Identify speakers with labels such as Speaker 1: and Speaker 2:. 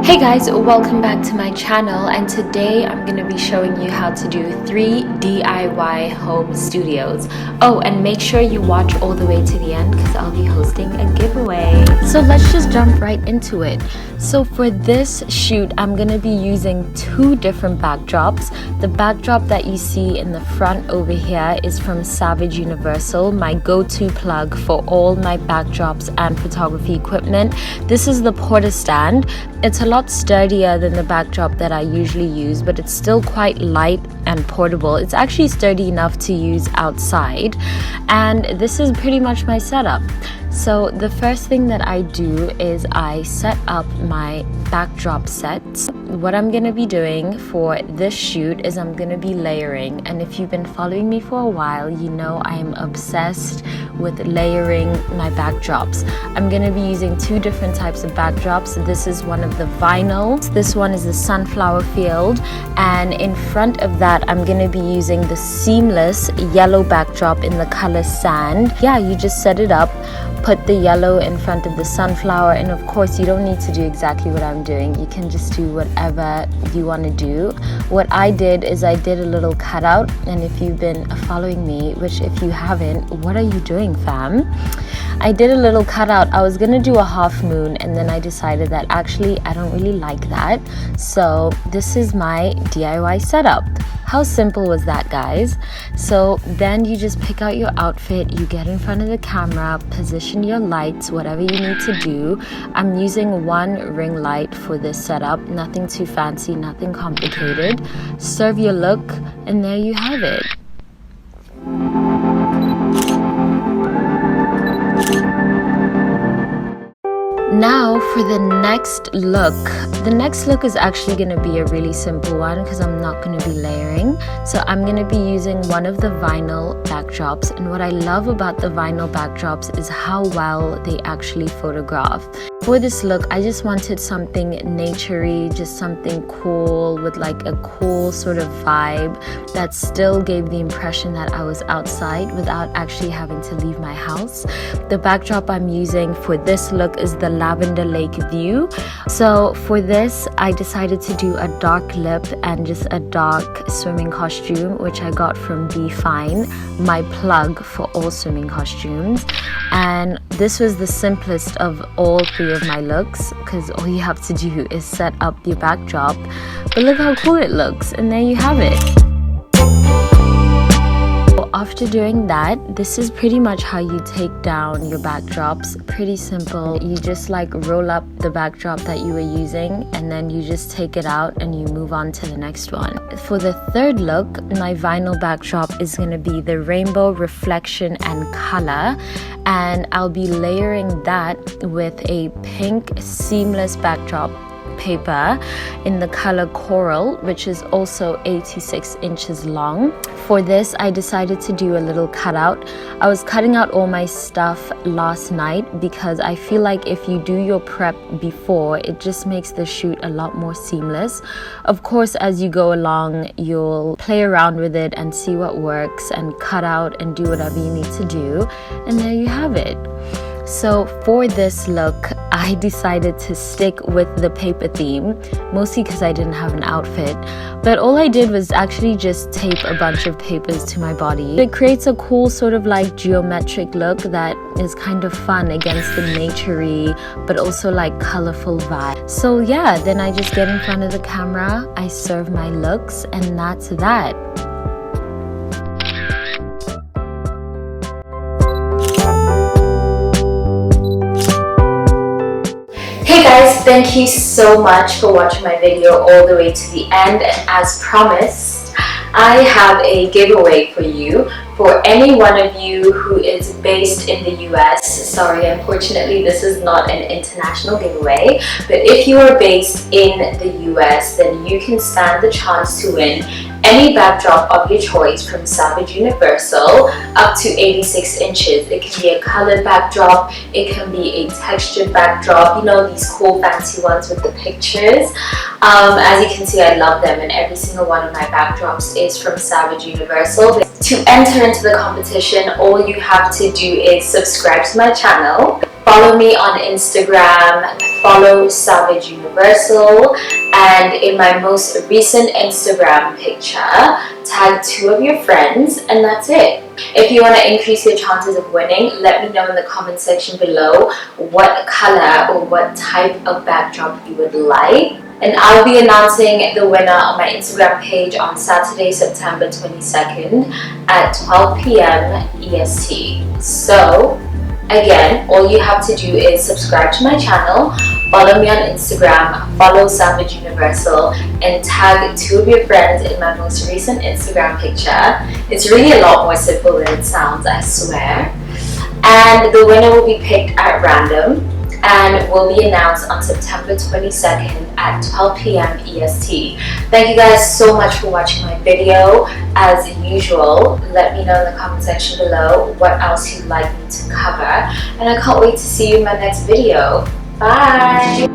Speaker 1: Hey guys, welcome back to my channel, and today I'm going to be showing you how to do 3 DIY home studios. Oh, and make sure you watch all the way to the end because I'll be hosting a giveaway. So let's just jump right into it. So for this shoot, I'm going to be using 2 different backdrops. The backdrop that you see in the front over here is from Savage Universal, my go-to plug for all my backdrops and photography equipment. This is the Porta stand. It's a lot sturdier than the backdrop that I usually use, but it's still quite light and portable. It's actually sturdy enough to use outside, and this is pretty much my setup. So the first thing that I do is I set up my backdrop sets. What I'm going to be doing for this shoot is I'm going to be layering, and if you've been following me for a while, you know I am obsessed with layering my backdrops. I'm going to be using 2 different types of backdrops. This is one of the vinyl, this one is the sunflower field, and in front of that I'm going to be using the seamless yellow backdrop in the color sand. Yeah, you just set it up, put the yellow in front of the sunflower, and of course you don't need to do exactly what I'm doing. You can just do whatever you want to do. What I did is I did a little cutout, and if you've been following me, which if you haven't, what are you doing, fam? I did a little cutout. I was gonna do a half moon, and then I decided that actually I don't really like that, so this is my DIY setup. How simple was that, guys? So then you just pick out your outfit, you get in front of the camera, position your lights, whatever you need to do. I'm using 1 ring light for this setup, nothing too fancy, nothing complicated. Serve your look, and there you have it. Now for the next look. The next look is actually going to be a really simple one because I'm not going to be layering. So I'm going to be using one of the vinyl backdrops, and what I love about the vinyl backdrops is how well they actually photograph. For this look, I just wanted something naturey, just something cool with like a cool sort of vibe that still gave the impression that I was outside without actually having to leave my house. The backdrop I'm using for this look is the Lavender Lake view. So for this, I decided to do a dark lip and just a dark swimming costume, which I got from Be Fine, my plug for all swimming costumes. And this was the simplest of all 3 of my looks because all you have to do is set up your backdrop. But look how cool it looks, and there you have it. After doing that, this is pretty much how you take down your backdrops. Pretty simple. You just like roll up the backdrop that you were using, and then you just take it out and you move on to the next one. For the third look, my vinyl backdrop is going to be the rainbow reflection and color, and I'll be layering that with a pink seamless backdrop paper in the color coral, which is also 86 inches long. For this, I decided to do a little cutout. I was cutting out all my stuff last night because I feel like if you do your prep before, it just makes the shoot a lot more seamless. Of course, as you go along, you'll play around with it and see what works and cut out and do whatever you need to do, and there you have it. So for this look, I decided to stick with the paper theme, mostly because I didn't have an outfit. But all I did was actually just tape a bunch of papers to my body. It creates a cool sort of like geometric look that is kind of fun against the naturey, but also like colorful vibe. So yeah, then I just get in front of the camera, I serve my looks, and that's that. Hey guys, thank you so much for watching my video all the way to the end, and as promised, I have a giveaway for you. For any one of you who is based in the US, sorry, unfortunately this is not an international giveaway, but if you are based in the US, then you can stand the chance to win any backdrop of your choice from Savage Universal up to 86 inches. It can be a colored backdrop, it can be a textured backdrop, you know, these cool fancy ones with the pictures. As you can see, I love them, and every single one of my backdrops is from Savage Universal. To enter into the competition, all you have to do is subscribe to my channel, Follow me on Instagram, follow Savage Universal, and in my most recent Instagram picture, tag 2 of your friends, and that's it. If you want to increase your chances of winning, let me know in the comment section below what color or what type of backdrop you would like. And I'll be announcing the winner on my Instagram page on Saturday, September 22nd at 12 p.m. EST. So, again, all you have to do is subscribe to my channel, follow me on Instagram, follow Savage Universal, and tag 2 of your friends in my most recent Instagram picture. It's really a lot more simple than it sounds, I swear. And the winner will be picked at random and will be announced on September 22nd at 12 p.m. EST. Thank you guys so much for watching my video. As usual, let me know in the comment section below what else you'd like me to cover, and I can't wait to see you in my next video. Bye!